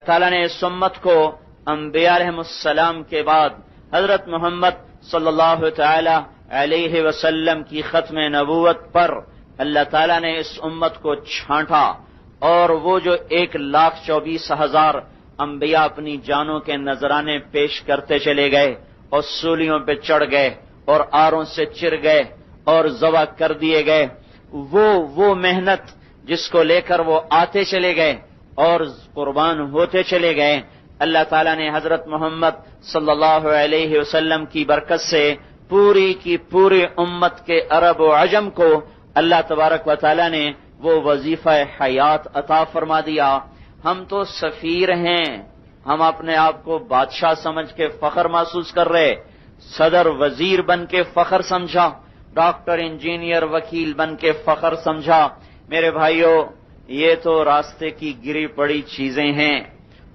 تعالیٰ نے اس امت کو انبیاء علیہم السلام کے بعد حضرت محمد صلی اللہ تعالی علیہ وسلم کی ختم نبوت پر اللہ تعالیٰ نے اس امت کو چھانٹا، اور وہ جو 1,24,000 انبیاء اپنی جانوں کے نذرانے پیش کرتے چلے گئے اور سولیوں پہ چڑھ گئے اور آروں سے چر گئے اور ذبح کر دیے گئے، وہ محنت جس کو لے کر وہ آتے چلے گئے اور قربان ہوتے چلے گئے، اللہ تعالیٰ نے حضرت محمد صلی اللہ علیہ وسلم کی برکت سے پوری کی پوری امت کے عرب و عجم کو اللہ تبارک و تعالیٰ نے وہ وظیفہ حیات عطا فرما دیا۔ ہم تو سفیر ہیں، ہم اپنے آپ کو بادشاہ سمجھ کے فخر محسوس کر رہے، صدر وزیر بن کے فخر سمجھا، ڈاکٹر انجینئر وکیل بن کے فخر سمجھا۔ میرے بھائیوں، یہ تو راستے کی گری پڑی چیزیں ہیں،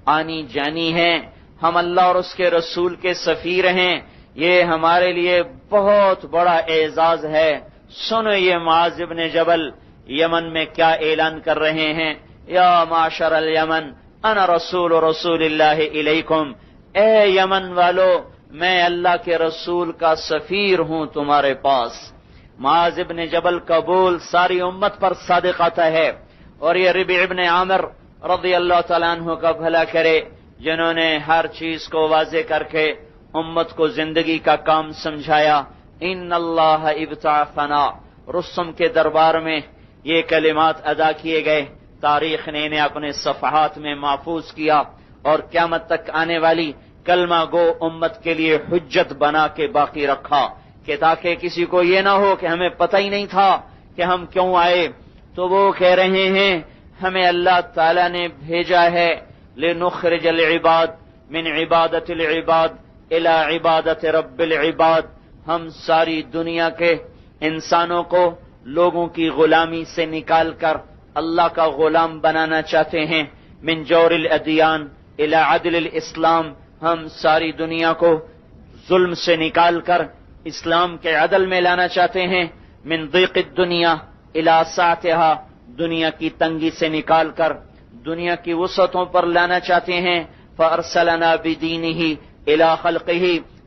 آنی جانی ہیں۔ ہم اللہ اور اس کے رسول کے سفیر ہیں، یہ ہمارے لیے بہت بڑا اعزاز ہے۔ سنو یہ معاذ بن جبل یمن میں کیا اعلان کر رہے ہیں، یا معاشر الیمن انا رسول اللہ الیکم، اے یمن والو میں اللہ کے رسول کا سفیر ہوں تمہارے پاس۔ معاذ بن جبل کا بول ساری امت پر صادق آتا ہے، اور یہ ربیع بن عامر رضی اللہ تعالیٰ عنہ کا بھلا کرے، جنہوں نے ہر چیز کو واضح کر کے امت کو زندگی کا کام سمجھایا۔ ان اللہ ابتعثنا، رستم کے دربار میں یہ کلمات ادا کیے گئے، تاریخ نے انہیں اپنے صفحات میں محفوظ کیا، اور قیامت تک آنے والی کلمہ گو امت کے لیے حجت بنا کے باقی رکھا، کہ تاکہ کسی کو یہ نہ ہو کہ ہمیں پتہ ہی نہیں تھا کہ ہم کیوں آئے۔ تو وہ کہہ رہے ہیں ہمیں اللہ تعالی نے بھیجا ہے لنخرج العباد من عبادت العباد الى عبادت رب العباد، ہم ساری دنیا کے انسانوں کو لوگوں کی غلامی سے نکال کر اللہ کا غلام بنانا چاہتے ہیں۔ من جور الادیان الى عدل الاسلام، ہم ساری دنیا کو ظلم سے نکال کر اسلام کے عدل میں لانا چاہتے ہیں۔ من ضیق الدنیا الى سعتها، دنیا کی تنگی سے نکال کر دنیا کی وسعتوں پر لانا چاہتے ہیں۔ فارسلنا بدینہ الى خلقہ،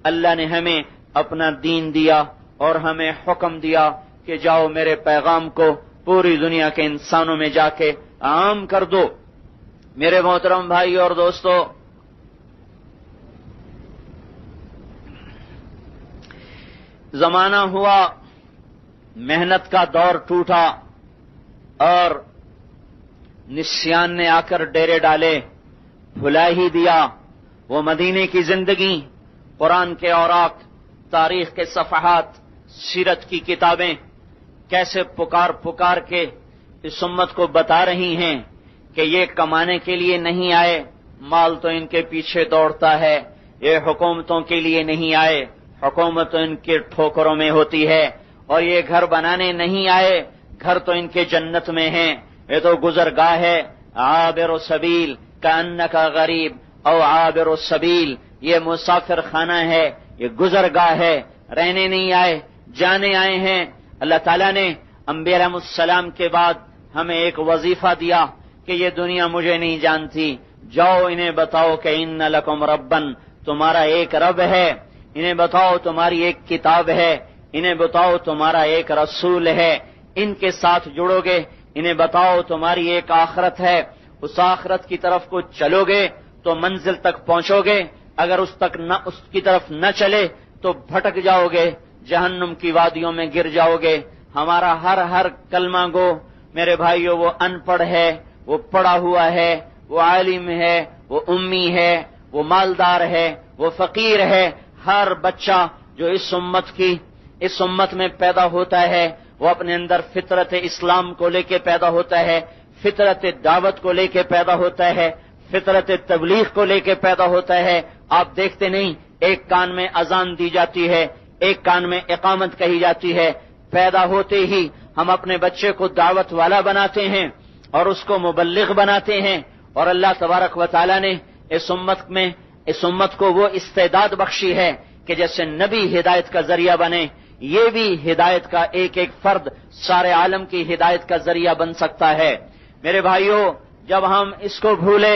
اللہ نے ہمیں اپنا دین دیا اور ہمیں حکم دیا کہ جاؤ میرے پیغام کو پوری دنیا کے انسانوں میں جا کے عام کر دو۔ میرے محترم بھائی اور دوستو، زمانہ ہوا، محنت کا دور ٹوٹا، اور نسیان نے آ کر ڈیرے ڈالے، بھلا ہی دیا وہ مدینے کی زندگی، قرآن کے اوراق، تاریخ کے صفحات، سیرت کی کتابیں کیسے پکار کے اس امت کو بتا رہی ہیں کہ یہ کمانے کے لیے نہیں آئے، مال تو ان کے پیچھے دوڑتا ہے، یہ حکومتوں کے لیے نہیں آئے، حکومت تو ان کے ٹھوکروں میں ہوتی ہے، اور یہ گھر بنانے نہیں آئے، گھر تو ان کے جنت میں ہیں، یہ تو گزرگاہ ہے۔ عابر السبیل کأنک غریب او عابر السبیل، یہ مسافر خانہ ہے، یہ گزرگاہ ہے، رہنے نہیں آئے، جانے آئے ہیں۔ اللہ تعالیٰ نے انبیاء علیہ السلام کے بعد ہمیں ایک وظیفہ دیا کہ یہ دنیا مجھے نہیں جانتی، جاؤ انہیں بتاؤ کہ ان لکم ربن، تمہارا ایک رب ہے، انہیں بتاؤ تمہاری ایک کتاب ہے، انہیں بتاؤ تمہارا ایک رسول ہے، ان کے ساتھ جڑو گے، انہیں بتاؤ تمہاری ایک آخرت ہے، اس آخرت کی طرف کو چلو گے تو منزل تک پہنچو گے، اگر اس کی طرف نہ چلے تو بھٹک جاؤ گے، جہنم کی وادیوں میں گر جاؤ گے۔ ہمارا ہر کلمہ گو میرے بھائیو، وہ ان پڑھ ہے، وہ پڑھا ہوا ہے، وہ عالم ہے، وہ امی ہے، وہ مالدار ہے، وہ فقیر ہے، ہر بچہ جو اس امت میں پیدا ہوتا ہے وہ اپنے اندر فطرت اسلام کو لے کے پیدا ہوتا ہے، فطرت دعوت کو لے کے پیدا ہوتا ہے، فطرت تبلیغ کو لے کے پیدا ہوتا ہے۔ آپ دیکھتے نہیں، ایک کان میں اذان دی جاتی ہے، ایک کان میں اقامت کہی جاتی ہے، پیدا ہوتے ہی ہم اپنے بچے کو دعوت والا بناتے ہیں اور اس کو مبلغ بناتے ہیں، اور اللہ تبارک و تعالی نے اس امت کو وہ استعداد بخشی ہے کہ جیسے نبی ہدایت کا ذریعہ بنے، یہ بھی ہدایت کا ایک فرد سارے عالم کی ہدایت کا ذریعہ بن سکتا ہے۔ میرے بھائیوں، جب ہم اس کو بھولے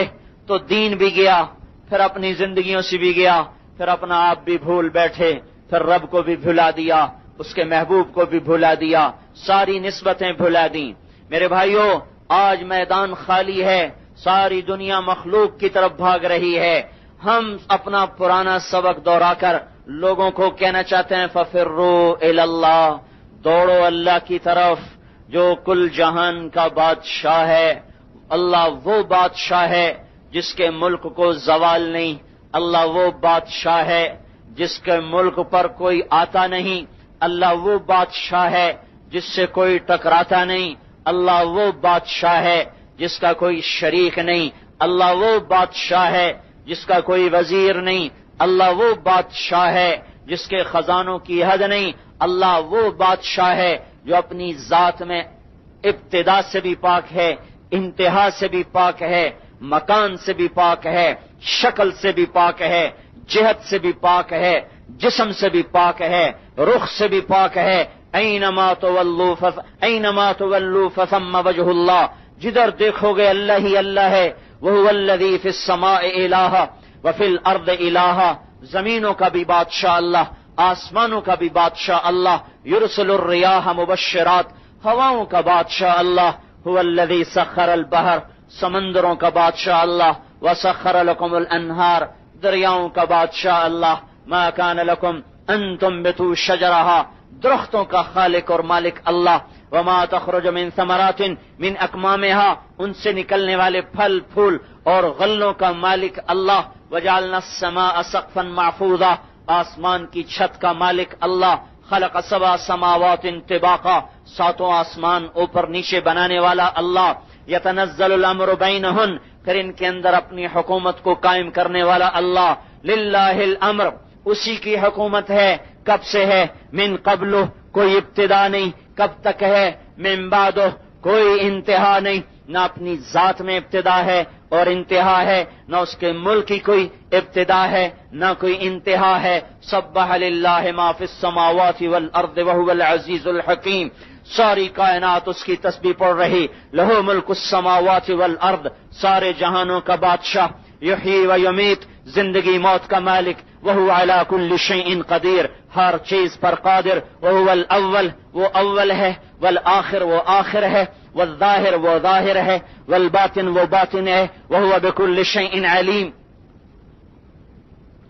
تو دین بھی گیا، پھر اپنی زندگیوں سے بھی گیا، پھر اپنا آپ بھی بھول بیٹھے، پھر رب کو بھی بھلا دیا، اس کے محبوب کو بھی بھلا دیا، ساری نسبتیں بھلا دیں۔ میرے بھائیوں، آج میدان خالی ہے، ساری دنیا مخلوق کی طرف بھاگ رہی ہے۔ ہم اپنا پرانا سبق دوہرا کر لوگوں کو کہنا چاہتے ہیں ففروا الی اللہ، دوڑو اللہ کی طرف جو کل جہان کا بادشاہ ہے۔ اللہ وہ بادشاہ ہے جس کے ملک کو زوال نہیں، اللہ وہ بادشاہ ہے جس کے ملک پر کوئی آتا نہیں، اللہ وہ بادشاہ ہے جس سے کوئی ٹکراتا نہیں، اللہ وہ بادشاہ ہے جس کا کوئی شریک نہیں، اللہ وہ بادشاہ ہے جس کا کوئی وزیر نہیں، اللہ وہ بادشاہ ہے جس کے خزانوں کی حد نہیں، اللہ وہ بادشاہ ہے جو اپنی ذات میں ابتدا سے بھی پاک ہے، انتہا سے بھی پاک ہے، مکان سے بھی پاک ہے، شکل سے بھی پاک ہے، جہت سے بھی پاک ہے، جسم سے بھی پاک ہے، رخ سے بھی پاک ہے۔ اینما تولوا فثم وجہ اللہ، جدھر دیکھو گے اللہ ہی اللہ ہے۔ وہو الذی فی السماء الہ وفی الارض الہ، زمینوں کا بھی بادشاہ اللہ، آسمانوں کا بھی بادشاہ اللہ۔ یرسل الریاح مبشرات، ہواؤں کا بادشاہ اللہ۔ هو الذی سخر البحر، سمندروں کا بادشاہ اللہ۔ وسخر لکم الانہار، دریاؤں کا بادشاہ اللہ۔ ما کان لکم ان تنبتوا شجرہا، درختوں کا خالق اور مالک اللہ۔ وما تخرج من ثمرات من اکمامہا، ان سے نکلنے والے پھل پھول اور غلوں کا مالک اللہ۔ وجعلنا السماء سقفا محفوظا، آسمان کی چھت کا مالک اللہ۔ خلق سبع سماوات طباقا، ساتوں آسمان اوپر نیچے بنانے والا اللہ۔ یتنزل الامر بینہن، پھر ان کے اندر اپنی حکومت کو قائم کرنے والا اللہ۔ للہ الامر، اسی کی حکومت ہے۔ کب سے ہے؟ من قبل، کوئی ابتدا نہیں، کب تک ہے؟ من بعد، کوئی انتہا نہیں، نہ اپنی ذات میں ابتدا ہے اور انتہا ہے، نہ اس کے ملک کی کوئی ابتدا ہے نہ کوئی انتہا ہے۔ سبح للہ ما فی السماوات والارض وهو العزیز الحکیم، ساری کائنات اس کی تسبیح پڑھ رہی۔ لہو ملک السماوات والارض، سارے جہانوں کا بادشاہ۔ یحیی و یمیت، زندگی موت کا مالک۔ وہو علی کل شیء قدیر، ہر چیز پر قادر۔ وہو الاول، وہ اول ہے۔ والآخر، وہ آخر ہے۔ والظاہر، وہ ظاہر ہے۔ والباطن، وہ باطن ہے۔ وہو بکل شیء علیم۔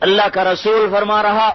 اللہ کا رسول فرما رہا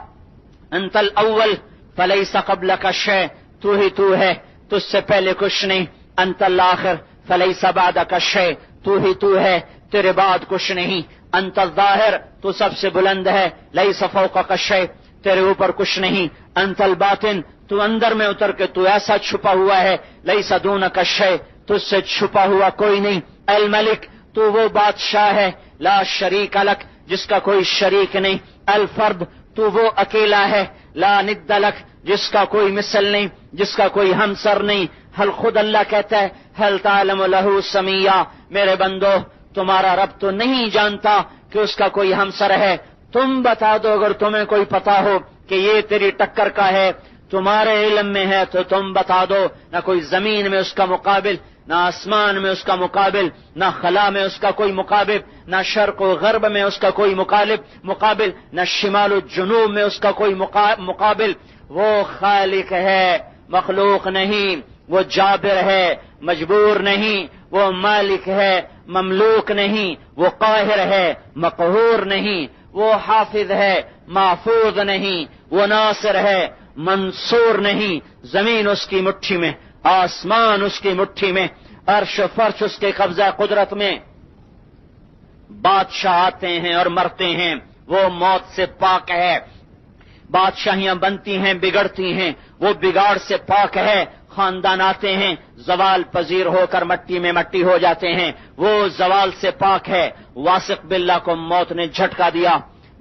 انت الاول فلیس قبلک شیء، تو ہی تو ہے، تجھ سے پہلے کچھ نہیں۔ انت الآخر فلیس بعدک شیء، تو ہی تو ہے، تیرے بعد کچھ نہیں۔ انت الظاہر، تو سب سے بلند ہے۔ لیس فوقک شیء، تیرے اوپر کچھ نہیں۔ انت الباطن، تو اندر میں اتر کے تو ایسا چھپا ہوا ہے۔ لیس دونک شیء، تجھ سے چھپا ہوا کوئی نہیں۔ الملک، تو وہ بادشاہ ہے۔ لا شریک لک، جس کا کوئی شریک نہیں۔ الفرد، تو وہ اکیلا ہے۔ لا ند لک، جس کا کوئی مثل نہیں، جس کا کوئی ہمسر نہیں۔ حل، خود اللہ کہتا ہے حل تعلم لہ سمیہ، میرے بندو تمہارا رب تو نہیں جانتا کہ اس کا کوئی ہمسر ہے۔ تم بتا دو اگر تمہیں کوئی پتا ہو کہ یہ تیری ٹکر کا ہے، تمہارے علم میں ہے تو تم بتا دو۔ نہ کوئی زمین میں اس کا مقابل، نہ آسمان میں اس کا مقابل، نہ خلا میں اس کا کوئی مقابل، نہ شرق و غرب میں اس کا کوئی مقابل، نہ شمال و جنوب میں اس کا کوئی مقابل۔ وہ خالق ہے، مخلوق نہیں۔ وہ جابر ہے، مجبور نہیں۔ وہ مالک ہے، مملوک نہیں۔ وہ قاہر ہے، مقہور نہیں۔ وہ حافظ ہے، محفوظ نہیں۔ وہ ناصر ہے، منصور نہیں۔ زمین اس کی مٹھی میں، آسمان اس کی مٹھی میں، عرش و فرش اس کے قبضہ قدرت میں۔ بادشاہ آتے ہیں اور مرتے ہیں، وہ موت سے پاک ہے۔ بادشاہیاں بنتی ہیں، بگڑتی ہیں، وہ بگاڑ سے پاک ہے۔ خاندان آتے ہیں، زوال پذیر ہو کر مٹی میں مٹی ہو جاتے ہیں، وہ زوال سے پاک ہے۔ واثق باللہ کو موت نے جھٹکا دیا،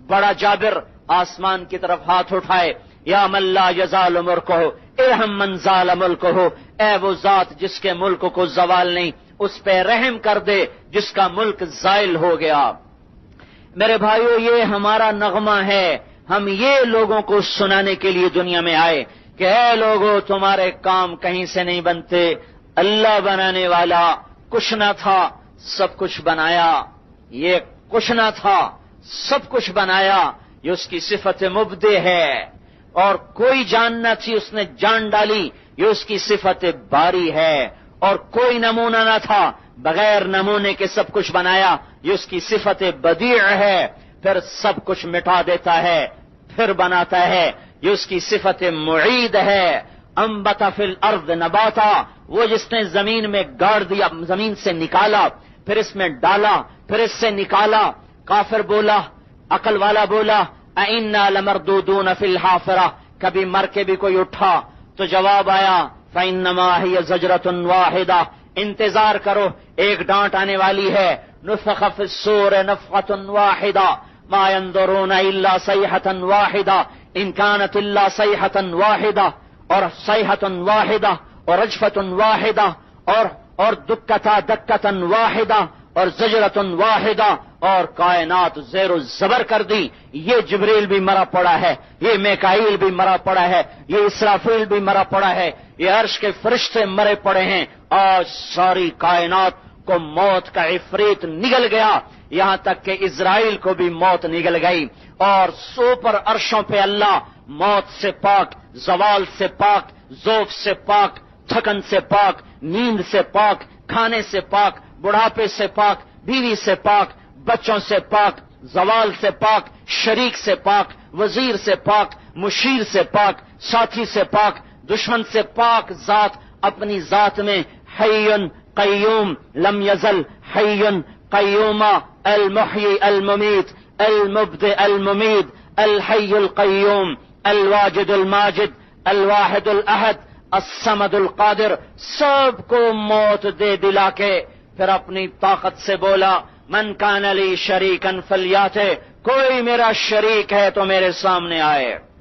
بڑا جابر آسمان کی طرف ہاتھ اٹھائے۔ یا من لا یزال ملکہ ارحم من زال ملکہ، اے وہ ذات جس کے ملک کو زوال نہیں، اس پہ رحم کر دے جس کا ملک زائل ہو گیا۔ میرے بھائیو، یہ ہمارا نغمہ ہے، ہم یہ لوگوں کو سنانے کے لیے دنیا میں آئے کہ اے لوگو تمہارے کام کہیں سے نہیں بنتے، اللہ بنانے والا کچھ نہ تھا، سب کچھ بنایا۔ یہ کچھ نہ تھا، سب کچھ بنایا، یہ اس کی صفت مبدع ہے، اور کوئی جان نہ تھی، اس نے جان ڈالی، یہ اس کی صفت باری ہے، اور کوئی نمونہ نہ تھا، بغیر نمونے کے سب کچھ بنایا، یہ اس کی صفت بدیع ہے، پھر سب کچھ مٹا دیتا ہے، پھر بناتا ہے، یہ اس کی صفت معید ہے۔ انبت فی الارض نباتا، وہ جس نے زمین میں گاڑ دیا، زمین سے نکالا، پھر اس میں ڈالا، پھر اس سے نکالا۔ کافر بولا، عقل والا بولا، اِنَّا لَمَرْدُودُونَ فِي الْحَافِرَةِ، کبھی مر کے بھی کوئی اٹھا تو جواب آیا فَإِنَّمَا هِيَ زَجْرَةٌ وَاحِدَةٌ، انتظار کرو ایک ڈانٹ آنے والی ہے، نُفِخَ فِي الصُّورِ نَفْخَةٌ وَاحِدَةٌ مَا يَنظُرُونَ إِلَّا صَيْحَةً وَاحِدَةً إِنْ كَانَتْ إِلَّا صَيْحَةً وَاحِدَةً، اور صیحۃ واحدہ، اور رجفۃ واحدہ، اور دکتا دکتا واحدہ، اور زجرۃ واحدہ، اور کائنات زیر و زبر کر دی۔ یہ جبریل بھی مرا پڑا ہے، یہ میکائیل بھی مرا پڑا ہے، یہ اسرافیل بھی مرا پڑا ہے، یہ عرش کے فرشتے مرے پڑے ہیں۔ آج ساری کائنات کو موت کا عفریت نگل گیا، یہاں تک کہ اسرائیل کو بھی موت نگل گئی، اور سوپر عرشوں پہ اللہ موت سے پاک، زوال سے پاک، ذوف سے پاک، تھکن سے پاک، نیند سے پاک، کھانے سے پاک، بڑھاپے سے پاک، بیوی سے پاک، بچوں سے پاک، زوال سے پاک، شریک سے پاک، وزیر سے پاک، مشیر سے پاک، ساتھی سے پاک، دشمن سے پاک ذات اپنی ذات میں حی قیوم لم یزل حی قیوما المحیی الممیت المبدع الممید الحی القیوم الواجد الماجد الواحد الاحد الصمد القادر، سب کو موت دے دلا کے پھر اپنی طاقت سے بولا من کان لی شریکا فلیاتہ، کوئی میرا شریک ہے تو میرے سامنے آئے۔